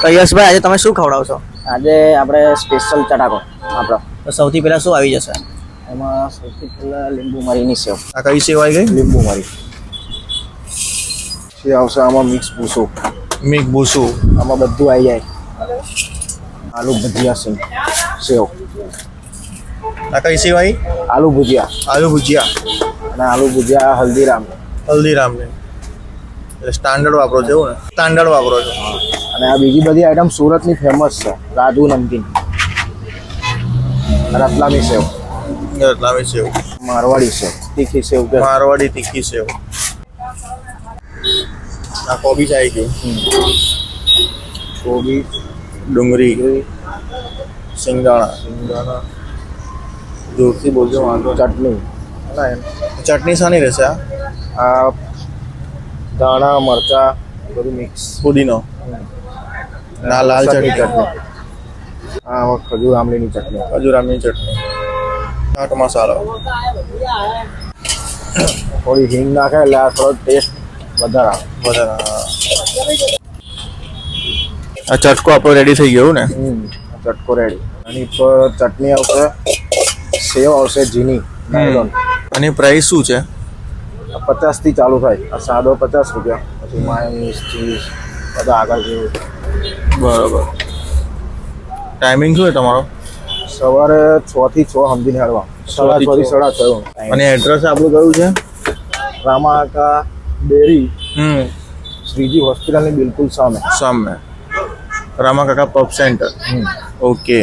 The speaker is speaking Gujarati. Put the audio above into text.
તો યશભાઈ આજે તમે શું ખવડાવશો? આજે આપણે સ્પેશિયલ ચટાકો આપણો. તો સૌથી પહેલા શું આવી જશે? એમાં સૌથી પહેલા લીંબુ મરીની સેવ. આ કઈ સેવ આવી ગઈ? લીંબુ મરી. એ આવશે આમાં મિક્સ ભૂસું. મિક ભૂસું. આમાં બધું આવી જાય. આલુ ભજીયા સેવ. આ કઈ સેવ આવી? આલુ ભુજિયા. આલુ ભુજિયા. અને આલુ ભુજિયા હલ્દીરામ. હલ્દીરામ ને એટલે સ્ટાન્ડર્ડ વાપરો છો એવું ને? સ્ટાન્ડર્ડ વાપરો છો. અને આ બીજી બધી આઈટમ સુરતની ફેમસ છે. રાજુ નમકીન, રતલામી સેવ, રતલામી સેવ, મારવાડી સેવ, તીખી સેવ, મારવાડી તીખી સેવ. આ કોબીજ આવી ગયું. કોબી, ડુંગળી, સિંગદાણા. જોરથી બોલજો વાંધો. ચટણી. ચટણી શાની રહેશે? આ ધાણા મરચા બધું મિક્સ. પુદીનો ના લાલ ચટણી. આ ખજૂર આમલીની ચટણી. ખજૂરામની ચટણી. ચાટ મસાલો. થોડી હિંગ નાખે એટલે આ થોડો ટેસ્ટ વધારે. આ ચટકો આપણો રેડી થઈ ગયો ને? ચટકો રેડી. આની પર ચટણી આવશે, સેવ આવશે ઝીણી નાયલોન. અને પ્રાઇસ શું છે? 50 થી ચાલુ થાય. આ સાદો 50 રૂપિયા, પછી માયોનીઝ, ચીઝ બધા આગળ જેવું. બરાબર. ટાઈમિંગ શું છે તમારો? સવારે 6 થી 6 સમજીને હાલવા. 6:30 થી 6:30. અને એડ્રેસ આપણું કયું છે? રામાકા ડેરી, શ્રીજી હોસ્પિટલની બિલકુલ સામે. રામા કાકા પબ સેન્ટર. ઓકે.